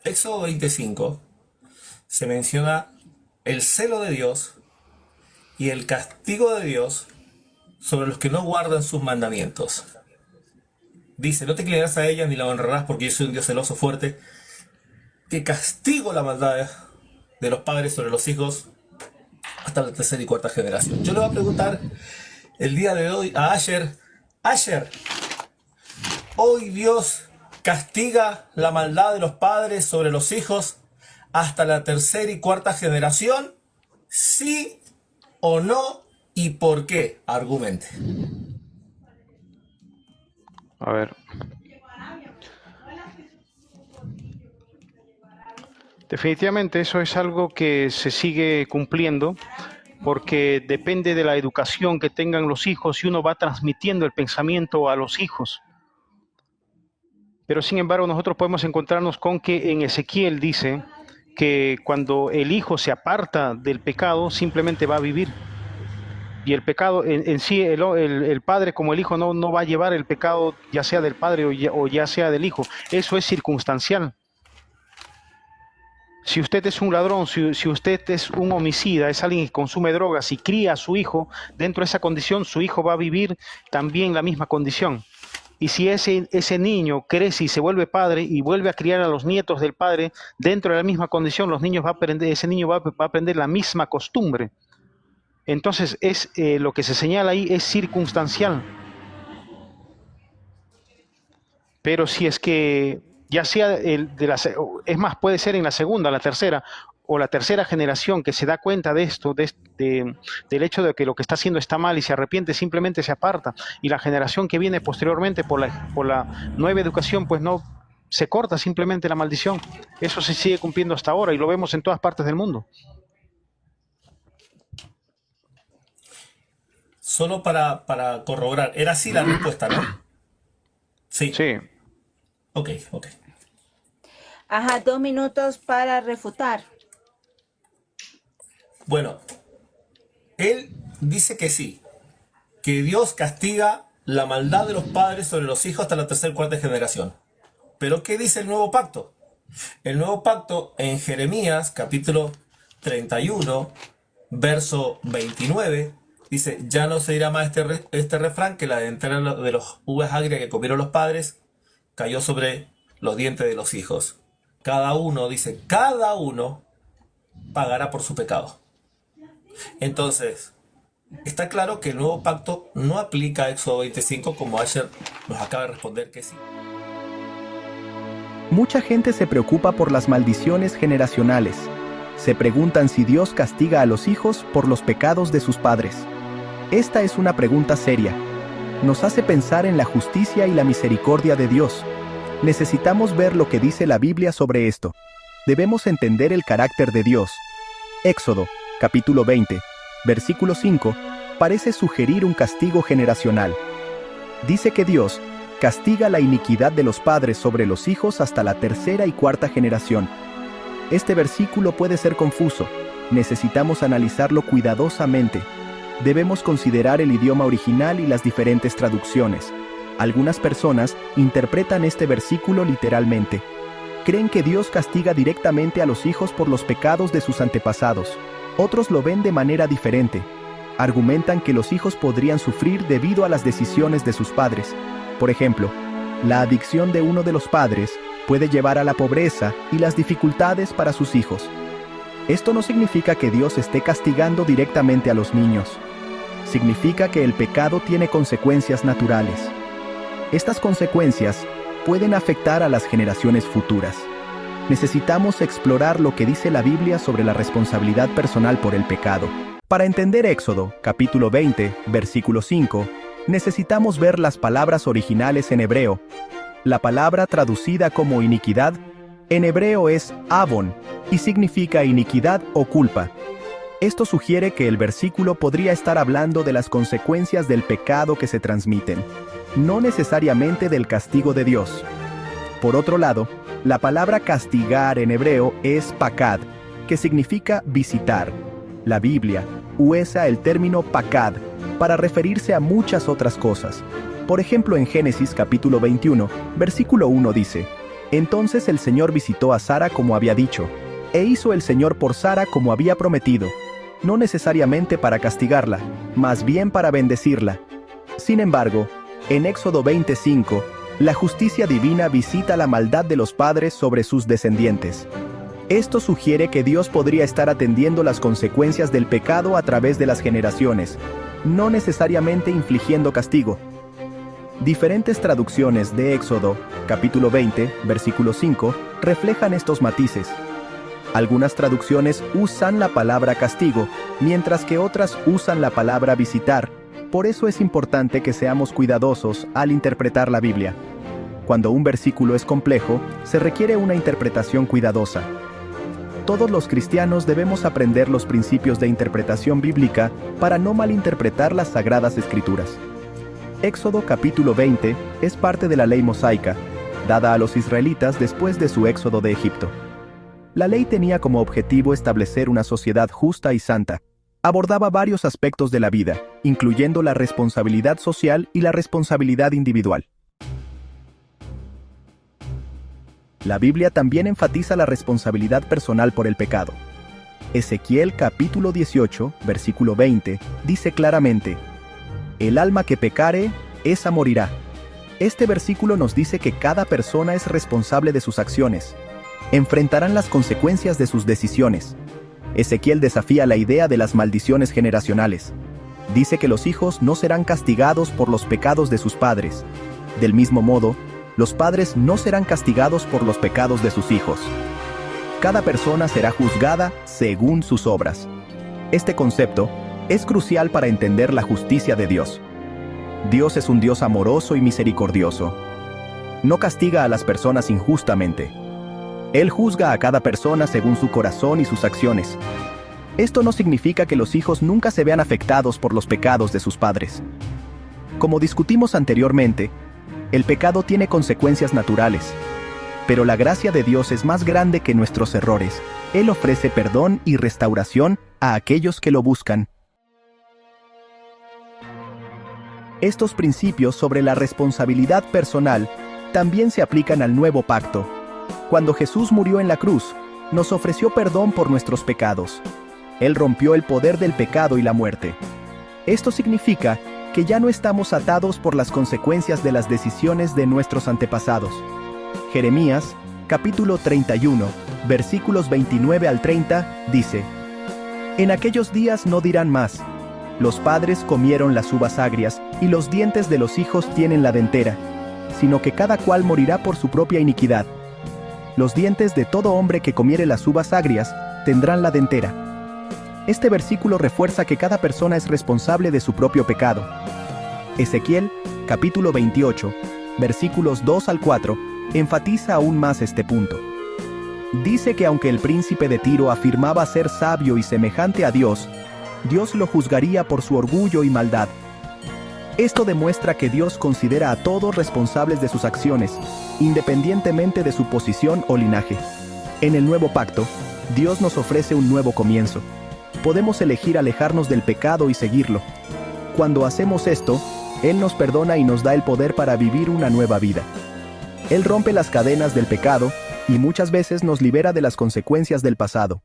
Éxodo 25 se menciona el celo de Dios y el castigo de Dios sobre los que no guardan sus mandamientos. Dice, no te inclinarás a ella ni la honrarás porque yo soy un Dios celoso fuerte, que castigo la maldad de los padres sobre los hijos hasta la tercera y cuarta generación. Yo le voy a preguntar el día de hoy a Asher, Asher, ¿hoy Dios castiga la maldad de los padres sobre los hijos hasta la tercera y cuarta generación? ¿Sí o no? ¿Y por qué? Argumente. A ver, definitivamente eso es algo que se sigue cumpliendo porque depende de la educación que tengan los hijos y uno va transmitiendo el pensamiento a los hijos. Pero sin embargo nosotros podemos encontrarnos con que en Ezequiel dice que cuando el hijo se aparta del pecado simplemente va a vivir. Y el pecado en sí, el padre como el hijo no va a llevar el pecado ya sea del padre o ya sea del hijo. Eso es circunstancial. Si usted es un ladrón, si usted es un homicida, es alguien que consume drogas y cría a su hijo, dentro de esa condición su hijo va a vivir también la misma condición. Y si ese niño crece y se vuelve padre y vuelve a criar a los nietos del padre dentro de la misma condición, ese niño va a aprender la misma costumbre. Entonces lo que se señala ahí es circunstancial. Pero si es que ya sea es más, puede ser en la segunda, la tercera o la tercera generación que se da cuenta de esto, del hecho de que lo que está haciendo está mal y se arrepiente, simplemente se aparta. Y la generación que viene posteriormente por la nueva educación, pues no se corta simplemente la maldición. Eso se sigue cumpliendo hasta ahora y lo vemos en todas partes del mundo. Solo para corroborar, era así la respuesta, ¿no? Sí. Sí. Ok, ok. Ajá, 2 minutos para refutar. Bueno, él dice que sí, que Dios castiga la maldad de los padres sobre los hijos hasta la tercera y cuarta generación. Pero ¿qué dice el nuevo pacto? El nuevo pacto en Jeremías capítulo 31, verso 29, dice, ya no se dirá más este refrán que la dentera de los uvas agrias que comieron los padres cayó sobre los dientes de los hijos. Cada uno, dice, cada uno pagará por su pecado. Entonces, está claro que el nuevo pacto no aplica a Éxodo 25 como Asher nos acaba de responder que sí. Mucha gente se preocupa por las maldiciones generacionales. Se preguntan si Dios castiga a los hijos por los pecados de sus padres. Esta es una pregunta seria. Nos hace pensar en la justicia y la misericordia de Dios. Necesitamos ver lo que dice la Biblia sobre esto. Debemos entender el carácter de Dios. Éxodo, capítulo 20, versículo 5, parece sugerir un castigo generacional. Dice que Dios castiga la iniquidad de los padres sobre los hijos hasta la tercera y cuarta generación. Este versículo puede ser confuso. Necesitamos analizarlo cuidadosamente. Debemos considerar el idioma original y las diferentes traducciones. Algunas personas interpretan este versículo literalmente. Creen que Dios castiga directamente a los hijos por los pecados de sus antepasados. Otros lo ven de manera diferente. Argumentan que los hijos podrían sufrir debido a las decisiones de sus padres. Por ejemplo, la adicción de uno de los padres puede llevar a la pobreza y las dificultades para sus hijos. Esto no significa que Dios esté castigando directamente a los niños. Significa que el pecado tiene consecuencias naturales. Estas consecuencias pueden afectar a las generaciones futuras. Necesitamos explorar lo que dice la Biblia sobre la responsabilidad personal por el pecado. Para entender Éxodo, capítulo 20, versículo 5, necesitamos ver las palabras originales en hebreo. La palabra traducida como iniquidad, en hebreo es avon, y significa iniquidad o culpa. Esto sugiere que el versículo podría estar hablando de las consecuencias del pecado que se transmiten, no necesariamente del castigo de Dios. Por otro lado, la palabra castigar en hebreo es pakad, que significa visitar. La Biblia usa el término pakad para referirse a muchas otras cosas. Por ejemplo, en Génesis capítulo 21, versículo 1 dice, Entonces el Señor visitó a Sara como había dicho, e hizo el Señor por Sara como había prometido, no necesariamente para castigarla, más bien para bendecirla. Sin embargo, en Éxodo 25, la justicia divina visita la maldad de los padres sobre sus descendientes. Esto sugiere que Dios podría estar atendiendo las consecuencias del pecado a través de las generaciones, no necesariamente infligiendo castigo. Diferentes traducciones de Éxodo, capítulo 20, versículo 5, reflejan estos matices. Algunas traducciones usan la palabra castigo, mientras que otras usan la palabra visitar. Por eso es importante que seamos cuidadosos al interpretar la Biblia. Cuando un versículo es complejo, se requiere una interpretación cuidadosa. Todos los cristianos debemos aprender los principios de interpretación bíblica para no malinterpretar las Sagradas Escrituras. Éxodo capítulo 20 es parte de la ley mosaica, dada a los israelitas después de su éxodo de Egipto. La ley tenía como objetivo establecer una sociedad justa y santa. Abordaba varios aspectos de la vida, incluyendo la responsabilidad social y la responsabilidad individual. La Biblia también enfatiza la responsabilidad personal por el pecado. Ezequiel capítulo 18, versículo 20, dice claramente: el alma que pecare, esa morirá. Este versículo nos dice que cada persona es responsable de sus acciones. Enfrentarán las consecuencias de sus decisiones. Ezequiel desafía la idea de las maldiciones generacionales. Dice que los hijos no serán castigados por los pecados de sus padres. Del mismo modo, los padres no serán castigados por los pecados de sus hijos. Cada persona será juzgada según sus obras. Este concepto es crucial para entender la justicia de Dios. Dios es un Dios amoroso y misericordioso. No castiga a las personas injustamente. Él juzga a cada persona según su corazón y sus acciones. Esto no significa que los hijos nunca se vean afectados por los pecados de sus padres. Como discutimos anteriormente, el pecado tiene consecuencias naturales. Pero la gracia de Dios es más grande que nuestros errores. Él ofrece perdón y restauración a aquellos que lo buscan. Estos principios sobre la responsabilidad personal también se aplican al nuevo pacto. Cuando Jesús murió en la cruz, nos ofreció perdón por nuestros pecados. Él rompió el poder del pecado y la muerte. Esto significa que ya no estamos atados por las consecuencias de las decisiones de nuestros antepasados. Jeremías, capítulo 31, versículos 29 al 30, dice: en aquellos días no dirán más: los padres comieron las uvas agrias, y los dientes de los hijos tienen la dentera, sino que cada cual morirá por su propia iniquidad. Los dientes de todo hombre que comiere las uvas agrias tendrán la dentera. Este versículo refuerza que cada persona es responsable de su propio pecado. Ezequiel, capítulo 28, versículos 2 al 4, enfatiza aún más este punto. Dice que aunque el príncipe de Tiro afirmaba ser sabio y semejante a Dios, Dios lo juzgaría por su orgullo y maldad. Esto demuestra que Dios considera a todos responsables de sus acciones, independientemente de su posición o linaje. En el nuevo pacto, Dios nos ofrece un nuevo comienzo. Podemos elegir alejarnos del pecado y seguirlo. Cuando hacemos esto, Él nos perdona y nos da el poder para vivir una nueva vida. Él rompe las cadenas del pecado y muchas veces nos libera de las consecuencias del pasado.